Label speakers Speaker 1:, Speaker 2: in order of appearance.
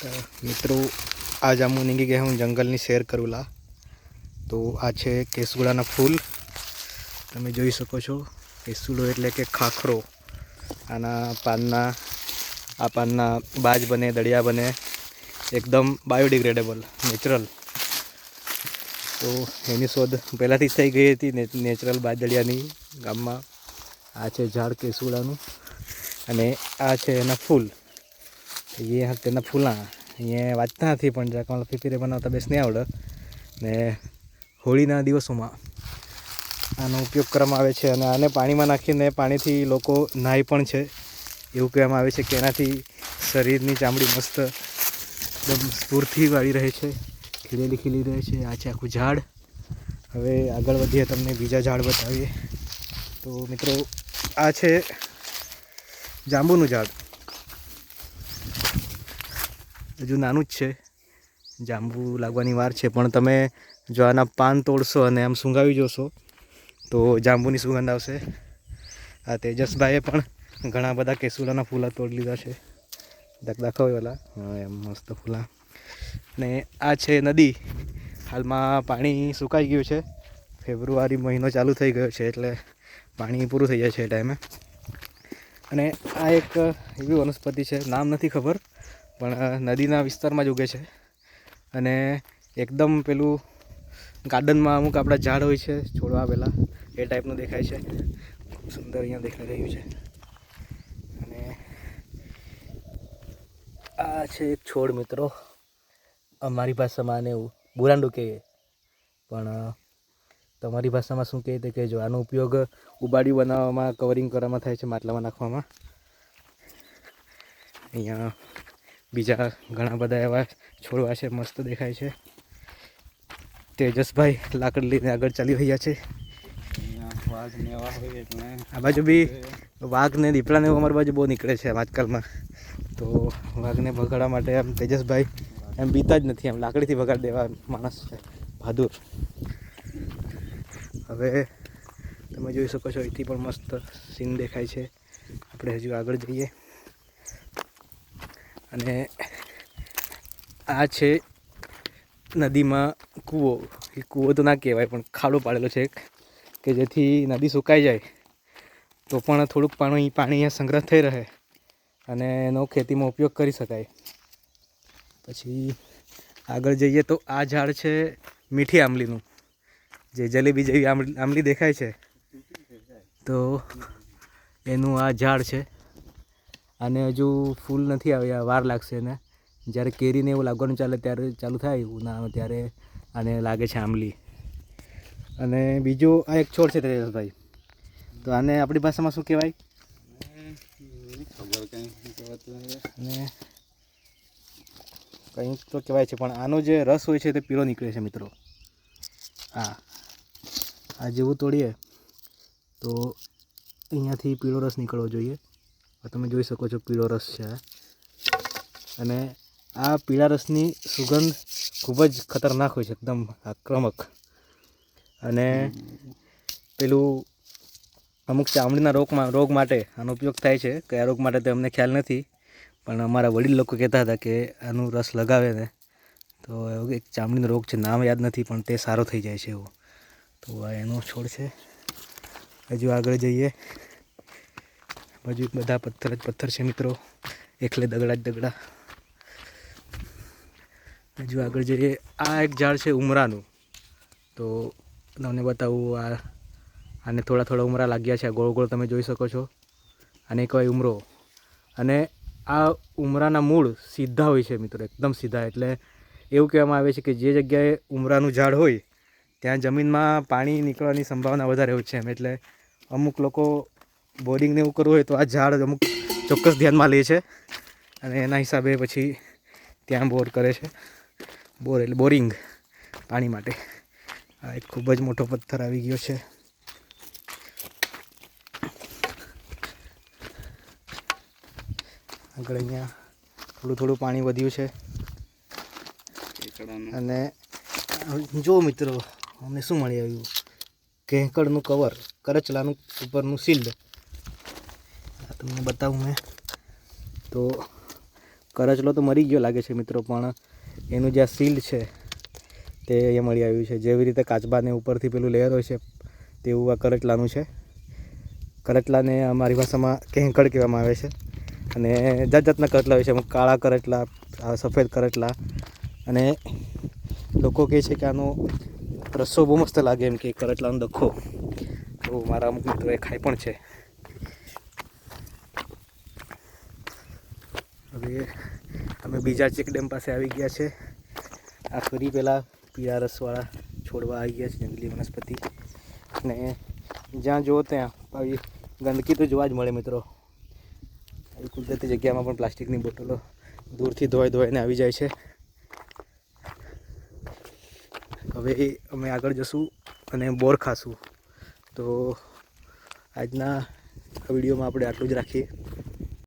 Speaker 1: तो मित्रों आज हम निकली गए हूँ जंगल शेर करूला। तो आ छे केसुड़ा फूल तमे जोई सको छो। केसुड़ो एटले के खाखरो। आना पानना आ पानना बाज बने, दड़िया बने, एकदम बायोडिग्रेडेबल नेचरल। तो एनी शोध पहलाथी ज थई गई हती नेचरल बाज दड़ियानी गाममां। आ छे झाड़ केसुड़ानुं अने आ छे एना फूल। ये तेना फूला ये वाँचता नहीं पण जरा मला पीपीरे बनावता बेस नहीं आवड़े ने होळीना दिवसोमां आनो उपयोग करवामां आवे छे अने आने पाणीमां नाखीने पाणीथी लोको नहाय पण छे। एवुं कहेवामां आवे छे के एनाथी शरीरनी चामड़ी मस्त एकदम स्फूर्तिवाળી रहे छे, खिलेली खिली रहे छे। आ छे आखुं झाड़। हवे आगळ वधीए तमने बीजा झाड़ बतावीए। तो मित्रों आ छे जांबुनुं झाड़। हजू नानुं ज छे, जांबू लागवानी वार छे पण तमे जो आना पान तोड़शो अने आम सूंघावी जोशो तो जांबूनी सुगंध आवशे। आ तेजसभाईए पण घणा बधा केसुडाना फूला तोड़ी लीधा छे। दाखवाय वाला हाँ एम मस्त फूला ने आ छे नदी। हालमां पाणी सुकाई गयुं छे। फेब्रुआरी महीनो चालू थई गयो छे एटले पाणी पूरुं थई जाय छे ए टाइमे। अने आ एक एवी वनस्पति छे नाम नथी खबर पण नदीना विस्तारमां ज उगे छे अने एकदम पेलुं गार्डनमां अमुक आपड़ा झाड़ होय छे छोड़वा आवेला ए टाइपनुं देखाय छे। खूब सुंदर अहींया देखाई रह्युं छे। अने आ छे एक छोड़ मित्रों। अमारी भाषामां आने बुरांडो कहीए पण तमारी भाषामां शुं कहे ते कहेजो। आनो उपयोग उबाडियुं बनाववामां, कवरिंग करवामां थाय छे, માટલામાં નાખવામાં। अहींया बीजा घणा बधा एवा छोड़वा छे मस्त देखाय छे। तेजसभाई लाकड़ी लईने आगळ चाली रह्या छे। आ बाजू बी वाघ ने दीपड़ा ने अमारी बाजू बहुत निकळे छे आजकालमां। तो वाघ ने भगाड़वा माटे आम तेजसभाई एम बीता ज नथी, एम लाकड़ीथी भगाड़ी देवा माणस छे बहादुर। हवे तमे जोई शको छो અહીંથી પણ મસ્ત સીન દેખાય છે। આપણે હજુ આગળ જઈએ અને આ છે નદીમાં કૂવો। એ કૂવો તો ના કહેવાય પણ ખાડો પાડેલો છે એક કે જેથી નદી સુકાઈ જાય તો પણ થોડુંક પાણી અહીંયા સંગ્રહ થઈ રહે અને એનો ખેતીમાં ઉપયોગ કરી શકાય। પછી આગળ જઈએ તો આ ઝાડ છે મીઠી આંબલીનું, જે જલેબી જેવી આંબલી દેખાય છે તો એનું આ ઝાડ છે। આને હજુ ફૂલ નથી આવ્યા, વાર લાગશે એને। જ્યારે કેરીને એવું લાગવાનું ચાલુ થાય ઉનાળામાં ત્યારે આને લાગે છે આંબલી। અને બીજો આ એક છોડ છે તેજસભાઈ, તો આને આપણી ભાષામાં શું કહેવાય? અને કંઈક તો કહેવાય છે પણ આનો જે રસ હોય છે તે પીળો નીકળે છે મિત્રો। આ જેવું તોડીએ તો અહીંયાથી પીળો રસ નીકળવો જોઈએ। તમે જોઈ શકો છો પીળો રસ છે અને આ પીળા રસની સુગંધ ખૂબ જ ખતરનાક હોય છે, એકદમ આક્રમક। અને પેલું અમુક ચામડીના રોગ માટે આનો ઉપયોગ થાય છે। કયા રોગ માટે તે અમને ખ્યાલ નથી પણ અમારા વડીલ લોકો કહેતા હતા કે આનું રસ લગાવે ને તો એક ચામડીનો રોગ છે, નામ યાદ નથી પણ તે સારો થઈ જાય છે એવું। તો આ એનો છોડ છે। હજુ આગળ જઈએ, બાજુ બધા પથ્થર જ પથ્થર છે મિત્રો, એકલે દગડા જ દગડા। હજુ આગળ જઈએ, આ એક ઝાડ છે ઉમરાનું। તો તમને બતાવું, આને થોડા થોડા ઉમરા લાગ્યા છે, ગોળ ગોળ તમે જોઈ શકો છો। આને કહેવાય ઉમરો। અને આ ઉમરાના મૂળ સીધા હોય છે મિત્રો, એકદમ સીધા। એટલે એવું કહેવામાં આવે છે કે જે જગ્યાએ ઉમરાનું ઝાડ હોય ત્યાં જમીનમાં પાણી નીકળવાની સંભાવના વધારે હોય છે એમ। એટલે અમુક લોકો બોરિંગને એવું કરવું હોય તો આ ઝાડ અમુક ચોક્કસ ધ્યાનમાં લે છે અને એના હિસાબે પછી ત્યાં બોર કરે છે। બોર એટલે બોરિંગ પાણી માટે। આ એક ખૂબ જ મોટો પથ્થર આવી ગયો છે। આગળ અહીંયા થોડું થોડું પાણી વધ્યું છે અને જો મિત્રો અમને શું મળી આવ્યું, કેકડનું કવર, કરચલાનું ઉપરનું શિલ્ડ। તમને બતાવું મેં તો કરચલો તો મરી ગયો લાગે છે મિત્રો, પણ એનું જે આ સીલ્ડ છે તે અહીંયા મળી આવ્યું છે. જેવી રીતે કાચબાને ઉપરથી પેલું લેયર હોય છે તેવું આ કરચલાનું છે. કરચલાને અમારી ભાષામાં કેંકળ કહેવામાં આવે છે. અને જાત જાતના કરચલા હોય છે, કાળા કરચલા, સફેદ કરચલા. અને લોકો કહે છે કે આનો રસો બહુ મસ્ત લાગે, એમ કે કરચલાનો દખ્ખો. તો મારા અમુક મિત્રોએ ખાઈ પણ છે. હવે અમે બીજા ચેક ડેમ પાસે આવી ગયા છે. આ ફરી પહેલાં પીળા રસવાળા છોડવા આવી ગયા છે, જંગલી વનસ્પતિ. અને જ્યાં જુઓ ત્યાં આવી ગંદકી તો જોવા જ મળે મિત્રો. આવી કુદરતી જગ્યામાં પણ પ્લાસ્ટિકની બોટલો દૂરથી ધોઈને આવી જાય છે. હવે અમે આગળ જશું અને બોર ખાશું. તો આજના વિડીયોમાં આપણે આટલું જ રાખીએ.